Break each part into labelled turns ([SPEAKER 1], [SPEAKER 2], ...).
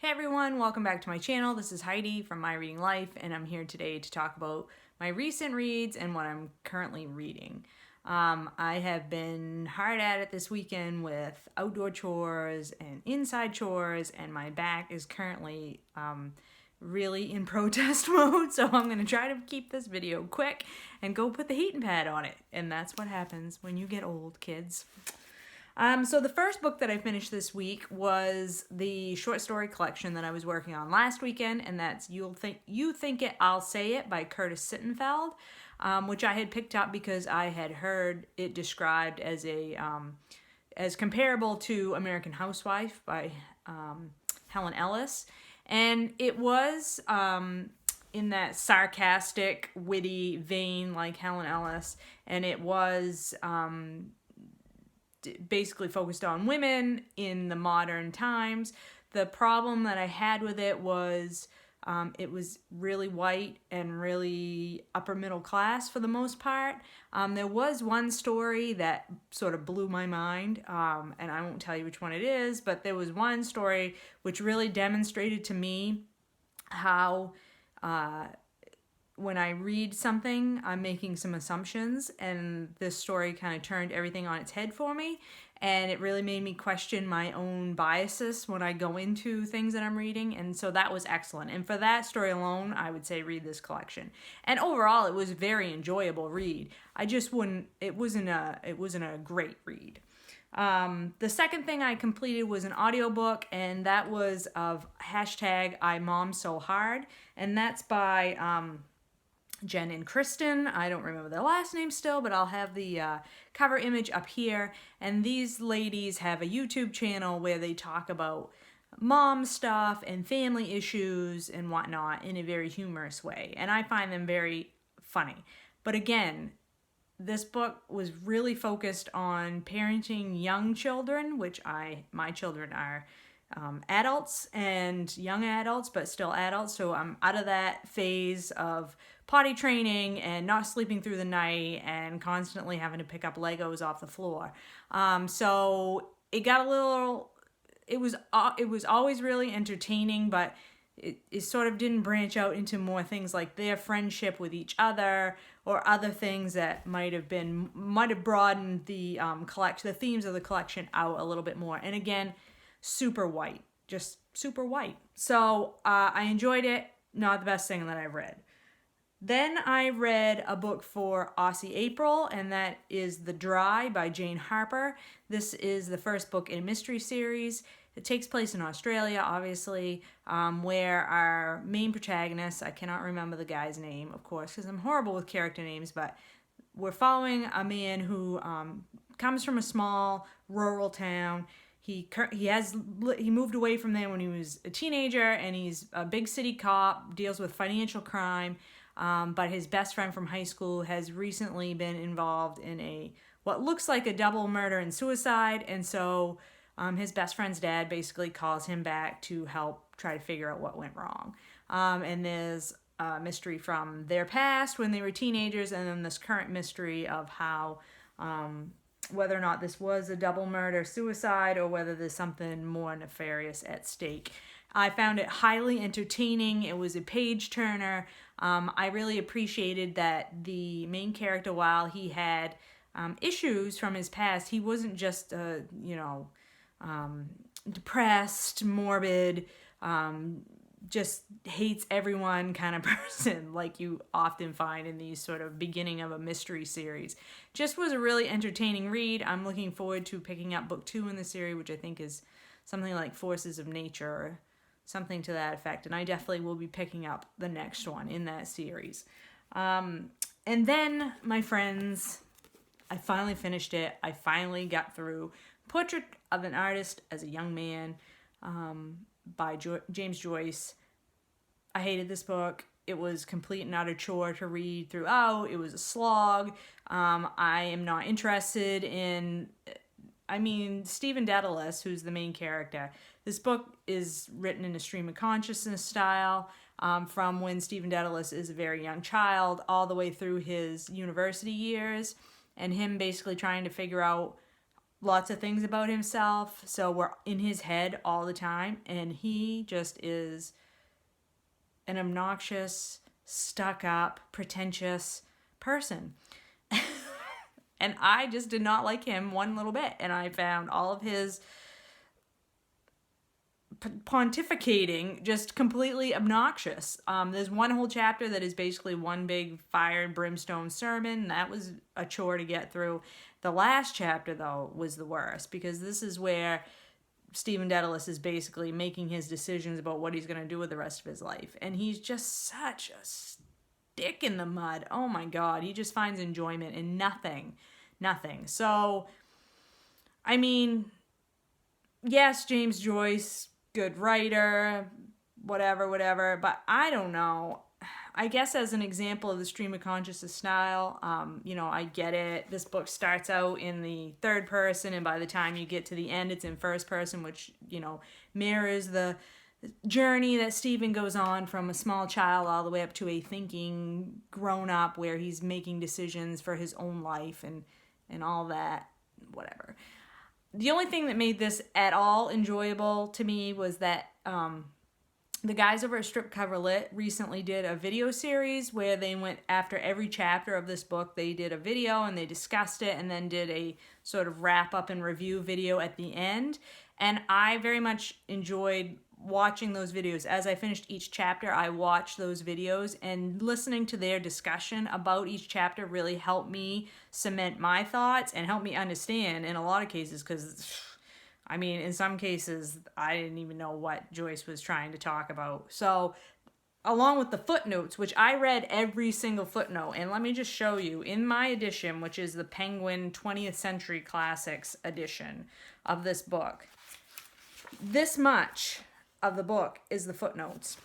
[SPEAKER 1] Hey everyone, welcome back to my channel. This is Heidi from My Reading Life, and I'm here today to talk about my recent reads and what I'm currently reading. I have been hard at it this weekend with outdoor chores and inside chores, and my back is currently really in protest mode, so I'm going to try to keep this video quick and go put the heating pad on it. And that's what happens when you get old, kids. So the first book that I finished this week was the short story collection that I was working on last weekend, and that's You Think It, I'll Say It by Sittenfeld, which I had picked up because I had heard it described as as comparable to American Housewife by Helen Ellis, and it was in that sarcastic, witty vein like Helen Ellis, and it was basically focused on women in the modern times. The problem that I had with it was really white and really upper middle class for the most part. There was one story that sort of blew my mind, and I won't tell you which one it is, but there was one story which really demonstrated to me how when I read something, I'm making some assumptions, and this story kind of turned everything on its head for me, and it really made me question my own biases when I go into things that I'm reading, and so that was excellent. And for that story alone, I would say read this collection. And overall, it was a very enjoyable read. It wasn't a great read. The second thing I completed was an audiobook, and that was of #IMomSoHard, and that's by Jen and Kristin. I don't remember their last name still, but I'll have the cover image up here. And these ladies have a YouTube channel where they talk about mom stuff and family issues and whatnot in a very humorous way. And I find them very funny. But again, this book was really focused on parenting young children, which my children are adults and young adults, but still adults. So I'm out of that phase of potty training and not sleeping through the night and constantly having to pick up Legos off the floor. So it got a little, it was always really entertaining, but it sort of didn't branch out into more things like their friendship with each other or other things that might have broadened the the themes of the collection out a little bit more. And again, super white, just super white. So I enjoyed it. Not the best thing that I've read. Then I read a book for Aussie April, and that is The Dry by Jane Harper. This is the first book in a mystery series. It takes place in Australia, obviously, where our main protagonist, I cannot remember the guy's name, of course, because I'm horrible with character names, but we're following a man who comes from a small rural town. He moved away from there when he was a teenager, and he's a big city cop, deals with financial crime. But his best friend from high school has recently been involved in what looks like a double murder and suicide, and so his best friend's dad basically calls him back to help try to figure out what went wrong. And there's a mystery from their past when they were teenagers, and then this current mystery of how whether or not this was a double murder suicide or whether there's something more nefarious at stake. I found it highly entertaining. It was a page turner. I really appreciated that the main character, while he had issues from his past, he wasn't just depressed, morbid, just hates everyone kind of person like you often find in these sort of beginning of a mystery series. Just was a really entertaining read. I'm looking forward to picking up book 2 in the series, which I think is something like Forces of Nature or something to that effect. And I definitely will be picking up the next one in that series. And then, my friends, I finally finished it. I finally got through Portrait of an Artist as a Young Man by James Joyce. I hated this book. It was complete and utter chore to read throughout. It was a slog. I am not interested in... Stephen Dedalus, who's the main character. This book is written in a stream of consciousness style from when Stephen Dedalus is a very young child all the way through his university years, and him basically trying to figure out lots of things about himself, so we're in his head all the time, and he just is an obnoxious, stuck-up, pretentious person. And I just did not like him one little bit, and I found all of his pontificating just completely obnoxious. There's one whole chapter that is basically one big fire and brimstone sermon. That was a chore to get through. The last chapter, though, was the worst, because this is where Stephen Dedalus is basically making his decisions about what he's going to do with the rest of his life. And he's just such a stick in the mud. Oh my God. He just finds enjoyment in nothing. So, I mean, yes, James Joyce, good writer, whatever, but I don't know. I guess as an example of the stream of consciousness style, I get it. This book starts out in the third person, and by the time you get to the end, it's in first person, which, mirrors the journey that Stephen goes on from a small child all the way up to a thinking grown-up, where he's making decisions for his own life and all that, whatever. The only thing that made this at all enjoyable to me was that the guys over at Strip Cover Lit recently did a video series where they went after every chapter of this book. They did a video and they discussed it, and then did a sort of wrap up and review video at the end. And I very much enjoyed watching those videos. As I finished each chapter, I watched those videos, and listening to their discussion about each chapter really helped me cement my thoughts and help me understand in a lot of cases, because in some cases I didn't even know what Joyce was trying to talk about. So along with the footnotes, which I read every single footnote, and let me just show you in my edition, which is the Penguin 20th Century Classics edition of this book, this much of the book is the footnotes.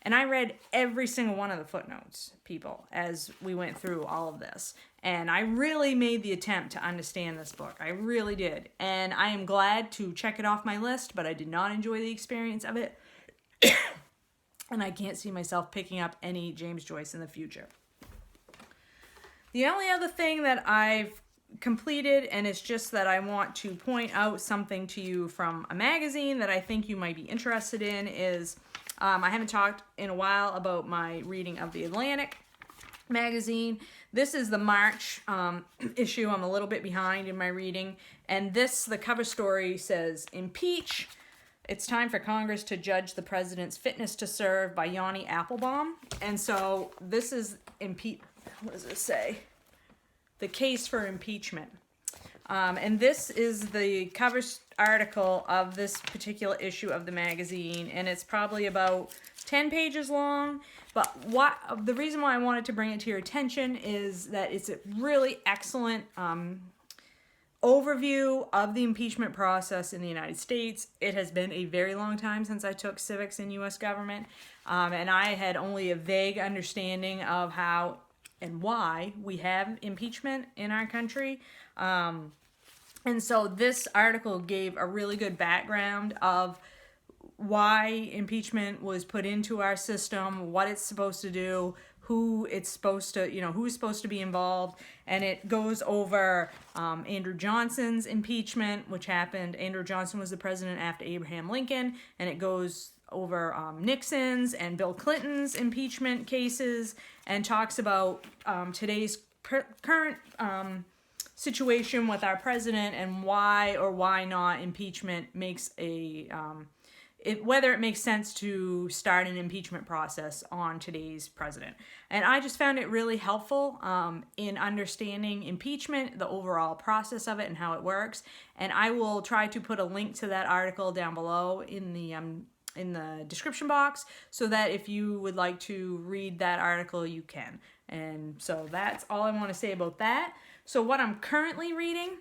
[SPEAKER 1] And I read every single one of the footnotes, people, as we went through all of this. And I really made the attempt to understand this book. I really did. And I am glad to check it off my list, but I did not enjoy the experience of it. And I can't see myself picking up any James Joyce in the future. The only other thing that I've completed, and it's just that I want to point out something to you from a magazine that I think you might be interested in, is I haven't talked in a while about my reading of the Atlantic magazine. This is the March issue. I'm a little bit behind in my reading, and the cover story says, "Impeach. It's time for Congress to judge the president's fitness to serve," by Yanni Applebaum. And so this is what does it say? The case for impeachment. And this is the cover article of this particular issue of the magazine, and it's probably about 10 pages long. But the reason why I wanted to bring it to your attention is that it's a really excellent overview of the impeachment process in the United States. It has been a very long time since I took civics in U.S. government, and I had only a vague understanding of how and why we have impeachment in our country. And so this article gave a really good background of why impeachment was put into our system, what it's supposed to do, who's supposed to be involved. And it goes over Andrew Johnson's impeachment, which happened. Andrew Johnson was the president after Abraham Lincoln, and it goes over Nixon's and Bill Clinton's impeachment cases, and talks about today's current situation with our president, and why or why not impeachment makes whether it makes sense to start an impeachment process on today's president. And I just found it really helpful in understanding impeachment, the overall process of it and how it works. And I will try to put a link to that article down below in the description box, so that if you would like to read that article, you can. And so that's all I want to say about that. So what I'm currently reading,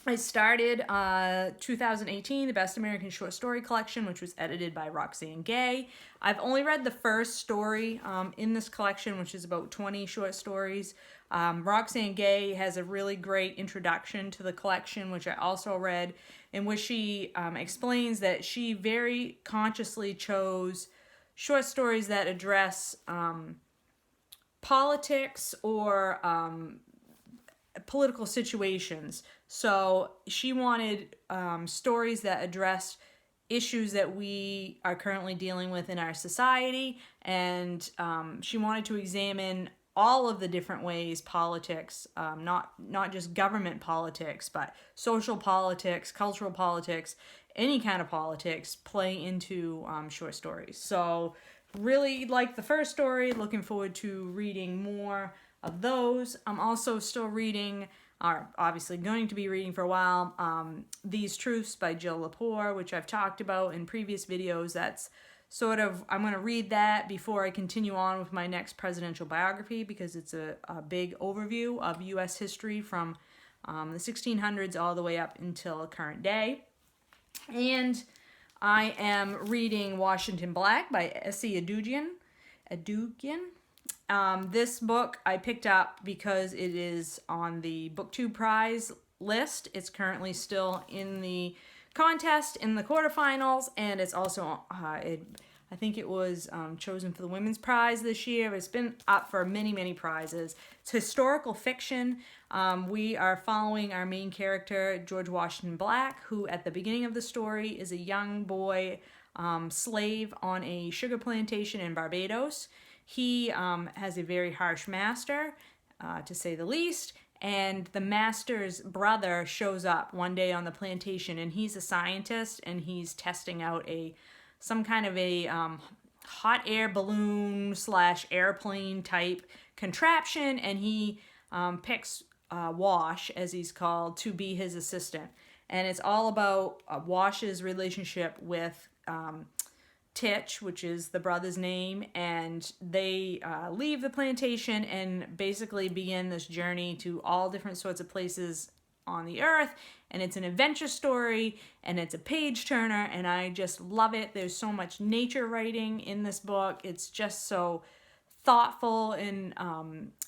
[SPEAKER 1] I started 2018, the Best American Short Story Collection, which was edited by Roxane Gay. I've only read the first story in this collection, which is about 20 short stories. Roxane Gay has a really great introduction to the collection, which I also read, in which she explains that she very consciously chose short stories that address politics or political situations. So she wanted stories that addressed issues that we are currently dealing with in our society, and she wanted to examine all of the different ways politics, not just government politics, but social politics, cultural politics, any kind of politics play into short stories. So really like the first story, looking forward to reading more of those. I'm also still reading, are obviously going to be reading for a while, These Truths by Jill Lepore, which I've talked about in previous videos. That's sort of, I'm going to read that before I continue on with my next presidential biography, because it's a big overview of U.S. history from the 1600s all the way up until current day. And I am reading Washington Black by S.E. Edugyan. This book I picked up because it is on the BookTube prize list. It's currently still in the contest in the quarterfinals, and it's also I think it was chosen for the women's prize this year. It's been up for many prizes. It's historical fiction. We are following our main character, George Washington Black, who at the beginning of the story is a young boy slave on a sugar plantation in Barbados. He has a very harsh master, to say the least, and the master's brother shows up one day on the plantation, and he's a scientist, and he's testing out some kind of a hot air balloon / airplane type contraption, and he picks Wash, as he's called, to be his assistant. And it's all about Wash's relationship with Titch, which is the brother's name, and they leave the plantation and basically begin this journey to all different sorts of places on the earth. And it's an adventure story, and it's a page turner, and I just love it. There's so much nature writing in this book. It's just so thoughtful in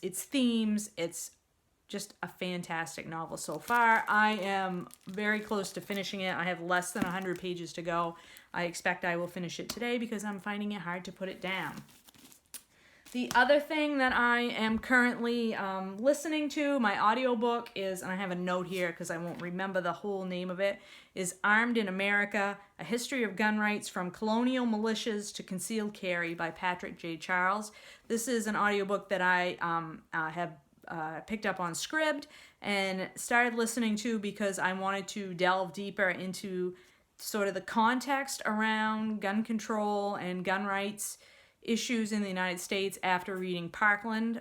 [SPEAKER 1] its themes. It's just a fantastic novel so far. I am very close to finishing it. I have less than 100 pages to go. I expect I will finish it today because I'm finding it hard to put it down. The other thing that I am currently listening to, my audiobook is, and I have a note here because I won't remember the whole name of it, is Armed in America, A History of Gun Rights from Colonial Militias to Concealed Carry by Patrick J. Charles. This is an audiobook that I have picked up on Scribd and started listening to because I wanted to delve deeper into sort of the context around gun control and gun rights issues in the United States after reading Parkland.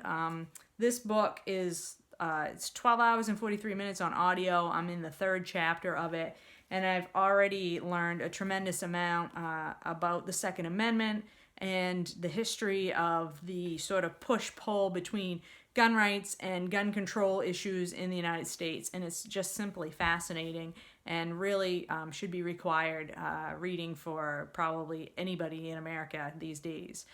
[SPEAKER 1] This book is it's 12 hours and 43 minutes on audio. I'm in the 3rd chapter of it, and I've already learned a tremendous amount about the Second Amendment and the history of the sort of push-pull between gun rights and gun control issues in the United States. And it's just simply fascinating and really should be required reading for probably anybody in America these days.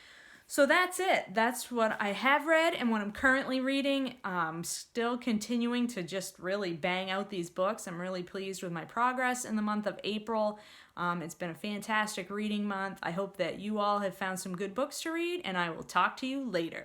[SPEAKER 1] So that's it. That's what I have read and what I'm currently reading. Still continuing to just really bang out these books. I'm really pleased with my progress in the month of April. It's been a fantastic reading month. I hope that you all have found some good books to read, and I will talk to you later.